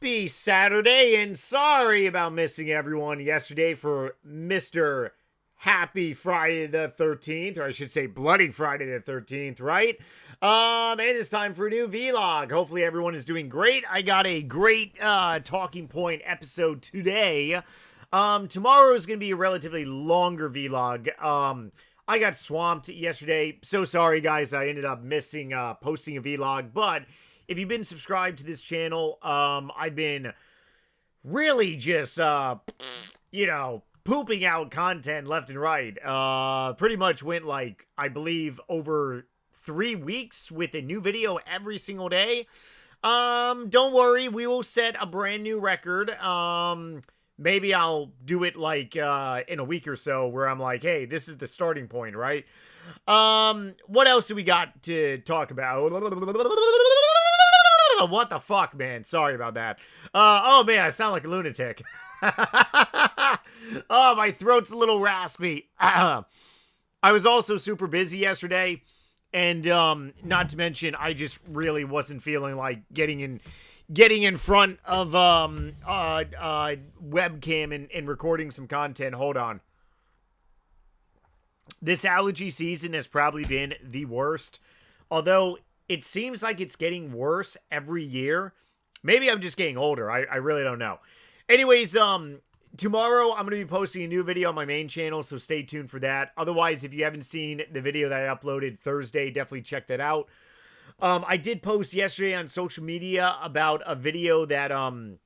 Happy Saturday, and sorry about missing everyone yesterday for Mr. Happy Friday the 13th, or I should say Bloody Friday the 13th, right? And it's time for a new vlog. Hopefully everyone is doing great. I got a great talking point episode today. Tomorrow is going to be a relatively longer vlog. I got swamped yesterday. So sorry, guys. I ended up missing posting a vlog, but if you've been subscribed to this channel, I've been really just, pooping out content left and right. Pretty much went like, I believe, over 3 weeks with a new video every single day. Don't worry, we will set a brand new record. Maybe I'll do it like, in a week or so where I'm like, hey, this is the starting point, right? What else do we got to talk about? What the fuck, man? Sorry about that. Oh, man, I sound like a lunatic. Oh, my throat's a little raspy. I was also super busy yesterday, and not to mention, I just really wasn't feeling like getting in front of webcam and recording some content. Hold on. This allergy season has probably been the worst, although it seems like it's getting worse every year. Maybe I'm just getting older. I really don't know. Anyways, tomorrow I'm going to be posting a new video on my main channel, so stay tuned for that. Otherwise, if you haven't seen the video that I uploaded Thursday, definitely check that out. I did post yesterday on social media about a video that I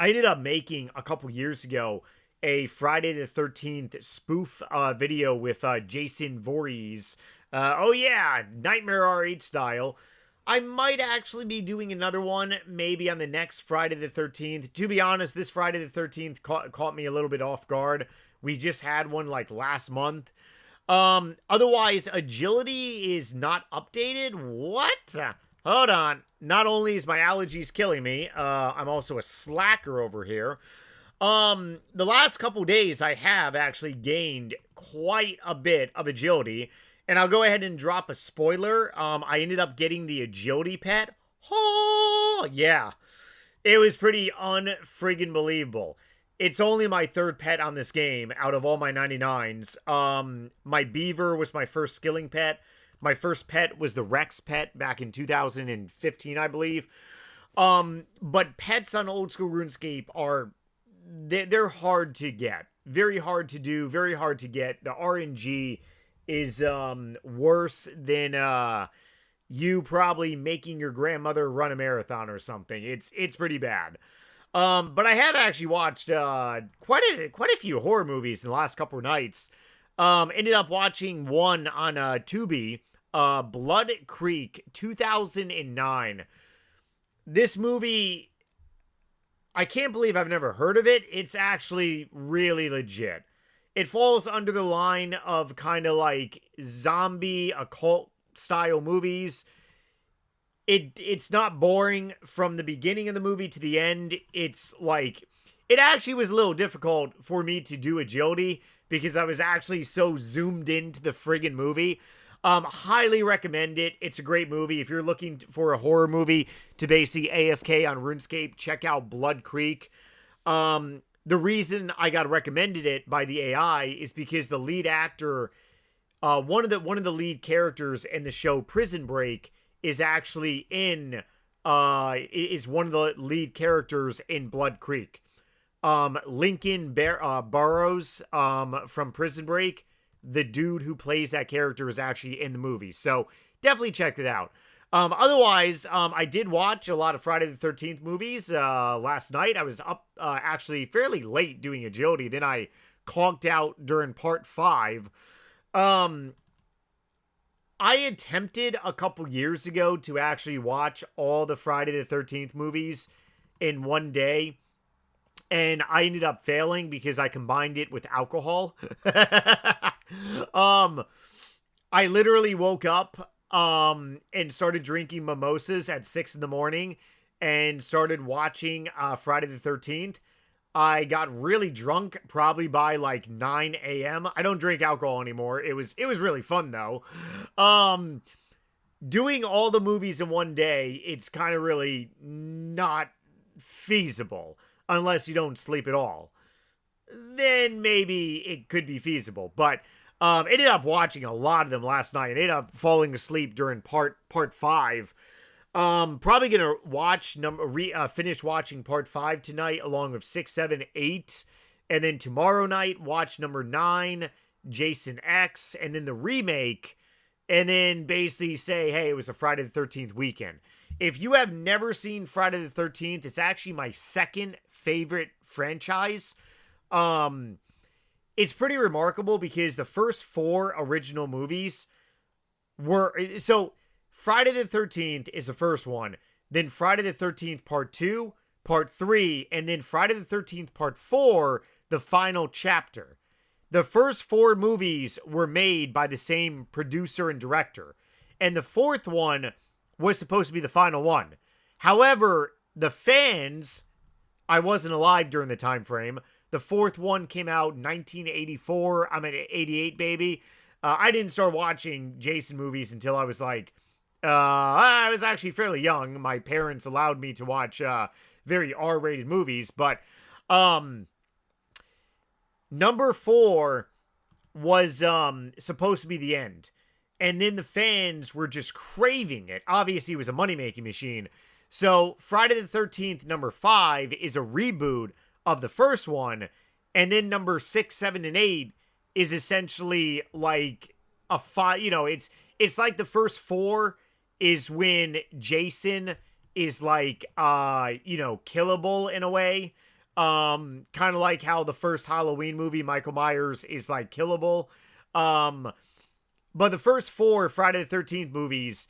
ended up making a couple years ago, a Friday the 13th spoof video with Jason Voorhees. Oh yeah, Nightmare RH style. I might actually be doing another one maybe on the next Friday the 13th. To be honest, this Friday the 13th caught me a little bit off guard. We just had one like last month. Otherwise, agility is not updated. What? Hold on. Not only is my allergies killing me, I'm also a slacker over here. The last couple days I have actually gained quite a bit of agility. And I'll go ahead and drop a spoiler. I ended up getting the agility pet. Oh, yeah. It was pretty unfriggin' believable. It's only my third pet on this game out of all my 99s. My beaver was my first skilling pet. My first pet was the Rex pet back in 2015, I believe. But pets on old school RuneScape are... They're hard to get. Very hard to do. Very hard to get. The RNG is worse than you probably making your grandmother run a marathon or something. It's pretty bad. But I have actually watched quite a few horror movies in the last couple of nights. Ended up watching one on Tubi, Blood Creek 2009. This movie, I can't believe I've never heard of it. It's actually really legit. It falls under the line of kind of like zombie occult style movies. It's not boring from the beginning of the movie to the end. It's like, it actually was a little difficult for me to do agility because I was actually so zoomed into the friggin' movie. Highly recommend it. It's a great movie. If you're looking for a horror movie to basically AFK on RuneScape, check out Blood Creek. The reason I got recommended it by the AI is because the lead actor, one of the lead characters in the show Prison Break is actually is one of the lead characters in Blood Creek. Lincoln Burrows from Prison Break, the dude who plays that character is actually in the movie. So definitely check it out. Otherwise, I did watch a lot of Friday the 13th movies last night. I was up actually fairly late doing agility. Then I conked out during part 5. I attempted a couple years ago to actually watch all the Friday the 13th movies in one day. And I ended up failing because I combined it with alcohol. I literally woke up and started drinking mimosas at 6 in the morning and started watching Friday the 13th. I got really drunk probably by like 9 a.m. I don't drink alcohol anymore. It was really fun though. Doing all the movies in one day, it's kind of really not feasible unless you don't sleep at all. Then maybe it could be feasible. But ended up watching a lot of them last night. I ended up falling asleep during part 5. Probably gonna watch finish watching part 5 tonight, along with 6, 7, 8, and then tomorrow night watch number 9, Jason X, and then the remake, and then basically say, hey, it was a Friday the 13th weekend. If you have never seen Friday the 13th, it's actually my second favorite franchise. It's pretty remarkable because the first 4 original movies were... So, Friday the 13th is the first one. Then Friday the 13th Part 2, Part 3, and then Friday the 13th Part 4, the final chapter. The first 4 movies were made by the same producer and director. And the 4th one was supposed to be the final one. However, the fans... I wasn't alive during the time frame. The 4th one came out in 1984. I'm an 88 baby. I didn't start watching Jason movies until I was like... I was actually fairly young. My parents allowed me to watch very R-rated movies. But number 4 was supposed to be the end. And then the fans were just craving it. Obviously, it was a money-making machine. So, Friday the 13th, number 5, is a reboot of the first one. And then number 6, 7, and 8 is essentially like a 5. You know, it's like the first 4 is when Jason is like, killable in a way. Kind of like how the first Halloween movie, Michael Myers, is like killable. But the first 4 Friday the 13th movies,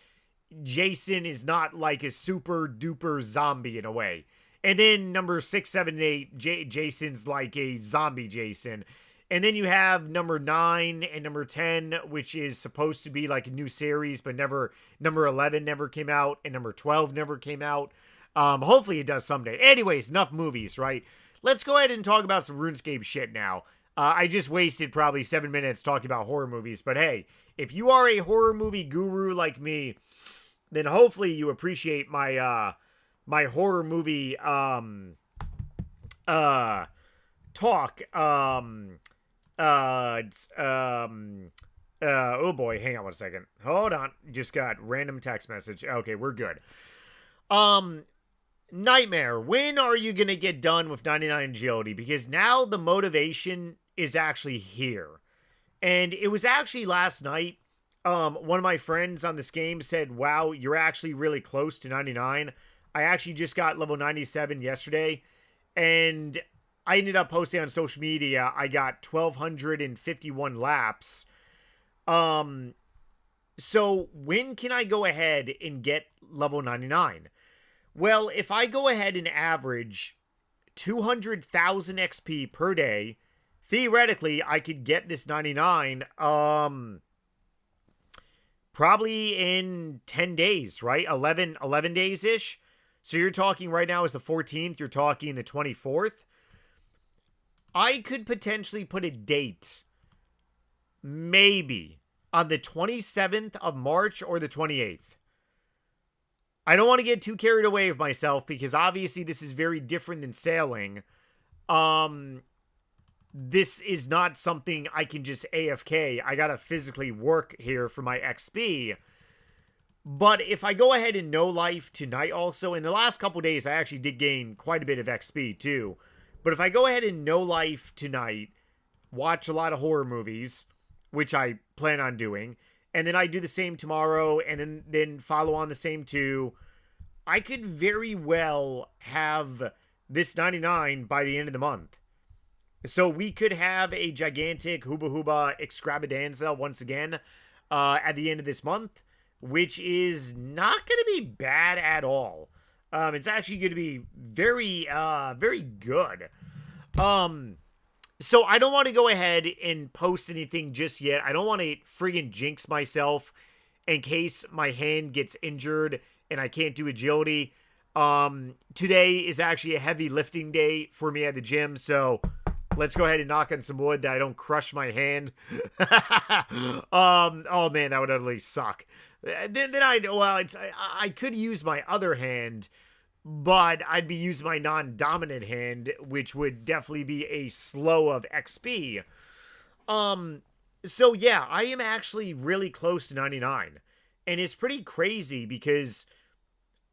Jason is not like a super duper zombie in a way. And then number 6, 7, and 8, Jason's like a zombie Jason. And then you have number 9 and number 10, which is supposed to be like a new series, but never, number 11 never came out, and number 12 never came out. Hopefully it does someday. Anyways, enough movies, right? Let's go ahead and talk about some RuneScape shit now. I just wasted probably 7 minutes talking about horror movies, but hey, if you are a horror movie guru like me, then hopefully you appreciate my my horror movie talk. Oh boy, hang on one second. Hold on. Just got random text message. Okay, we're good. Nightmare, when are you gonna get done with 99 agility? Because now the motivation is actually here. And it was actually last night. One of my friends on this game said, wow, you're actually really close to 99. I actually just got level 97 yesterday. And I ended up posting on social media. I got 1,251 laps. So when can I go ahead and get level 99? Well, if I go ahead and average 200,000 XP per day, theoretically, I could get this 99, probably in 10 days, right? 11 days-ish. So you're talking right now is the 14th. You're talking the 24th. I could potentially put a date, maybe, on the 27th of March or the 28th. I don't want to get too carried away with myself because obviously this is very different than sailing. This is not something I can just AFK. I gotta physically work here for my XP. But if I go ahead and no life tonight also, in the last couple days I actually did gain quite a bit of XP too. But if I go ahead and no life tonight, watch a lot of horror movies, which I plan on doing, and then I do the same tomorrow, and then follow on the same too, I could very well have this 99 by the end of the month. So we could have a gigantic Hooba Hooba extravaganza once again at the end of this month, which is not going to be bad at all. It's actually going to be very, very good. So I don't want to go ahead and post anything just yet. I don't want to friggin' jinx myself in case my hand gets injured and I can't do agility. Today is actually a heavy lifting day for me at the gym, so let's go ahead and knock on some wood that I don't crush my hand. Oh man, that would utterly suck. I could use my other hand but I'd be using my non-dominant hand, which would definitely be a slow of XP. So yeah, I am actually really close to 99. And it's pretty crazy because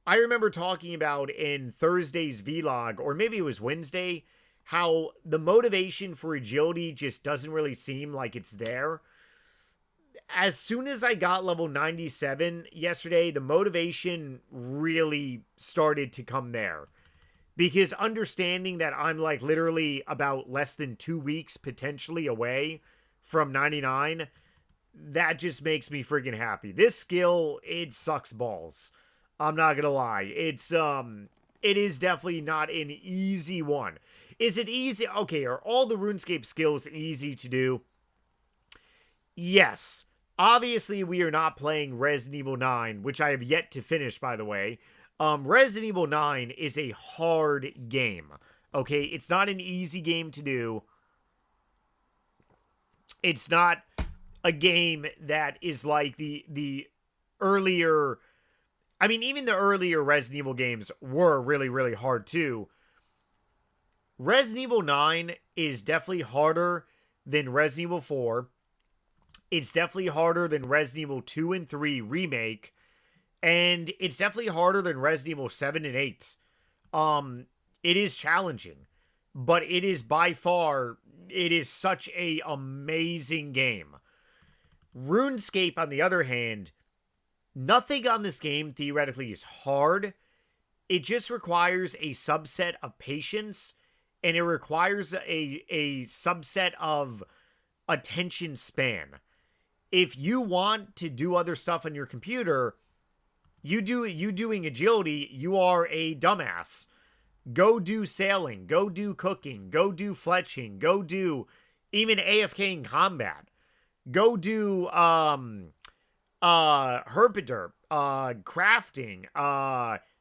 I remember talking about in Thursday's vlog, or maybe it was Wednesday, how the motivation for agility just doesn't really seem like it's there. As soon as I got level 97 yesterday, the motivation really started to come there. Because understanding that I'm like literally about less than 2 weeks potentially away from 99, that just makes me freaking happy. This skill, it sucks balls. I'm not gonna lie. It is definitely not an easy one. Is it easy? Okay, are all the RuneScape skills easy to do? Yes. Obviously, we are not playing Resident Evil 9, which I have yet to finish, by the way. Resident Evil 9 is a hard game. Okay, it's not an easy game to do. It's not a game that is like the earlier... I mean, even the earlier Resident Evil games were really, really hard too. Resident Evil 9 is definitely harder than Resident Evil 4. It's definitely harder than Resident Evil 2 and 3 Remake. And it's definitely harder than Resident Evil 7 and 8. It is challenging. But it is by far, it is such a amazing game. RuneScape, on the other hand, nothing on this game theoretically is hard. It just requires a subset of patience, and it requires a subset of attention span. If you want to do other stuff on your computer, you doing agility, you are a dumbass. Go do sailing, go do cooking, go do fletching, go do even AFK in combat. Go do herpaderp, crafting,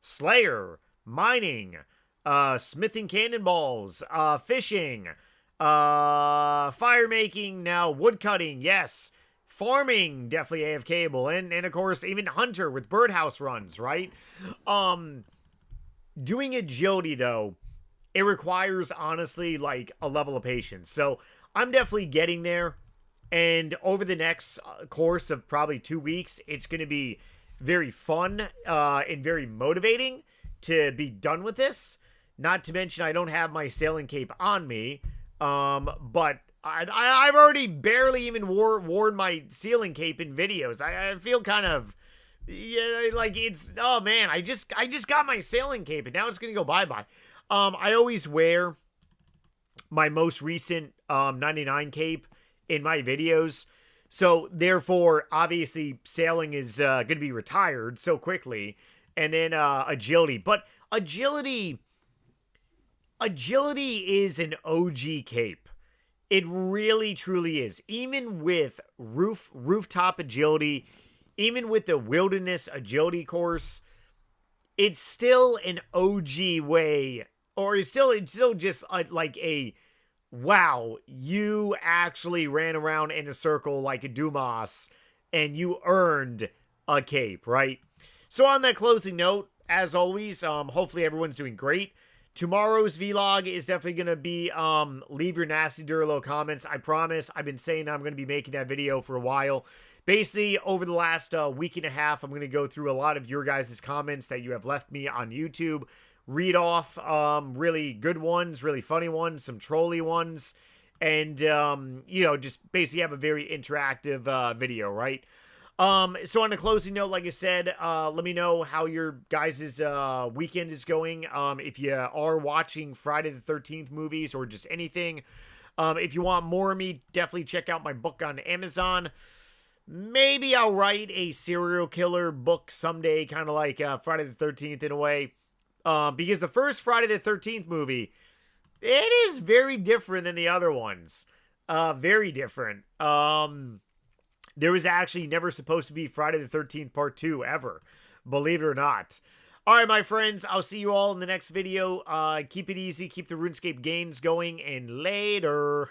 slayer, mining, smithing cannonballs, fishing, fire making, now wood cutting, yes. Farming, definitely AFK-able, and of course, even Hunter with birdhouse runs, right? Doing agility, though, it requires, honestly, like, a level of patience. So, I'm definitely getting there, and over the next course of probably 2 weeks, it's going to be very fun and very motivating to be done with this. Not to mention, I don't have my sailing cape on me, but... I've already barely even worn my ceiling cape in videos. I feel kind of, yeah, like it's, oh man, I just got my sailing cape and now it's gonna go bye-bye. I always wear my most recent 99 cape in my videos, so therefore, obviously, sailing is gonna be retired so quickly, and then agility. But agility is an OG cape. It really, truly is. Even with rooftop agility, even with the wilderness agility course, it's still an OG way, or it's still just like a, wow, you actually ran around in a circle like a Dumas, and you earned a cape, right? So on that closing note, as always, hopefully everyone's doing great. Tomorrow's vlog is definitely going to be, leave your nasty Durlo comments. I promise. I've been saying that I'm going to be making that video for a while. Basically, over the last week and a half, I'm going to go through a lot of your guys' comments that you have left me on YouTube. Read off really good ones, really funny ones, some trolly ones. And, you know, just basically have a very interactive video, right? So on a closing note, like I said, let me know how your guys' weekend is going. If you are watching Friday the 13th movies or just anything. If you want more of me, definitely check out my book on Amazon. Maybe I'll write a serial killer book someday, kind of like Friday the 13th in a way. Because the first Friday the 13th movie, it is very different than the other ones. Very different. There was actually never supposed to be Friday the 13th Part 2 ever. Believe it or not. Alright, my friends. I'll see you all in the next video. Keep it easy. Keep the RuneScape gains going. And later.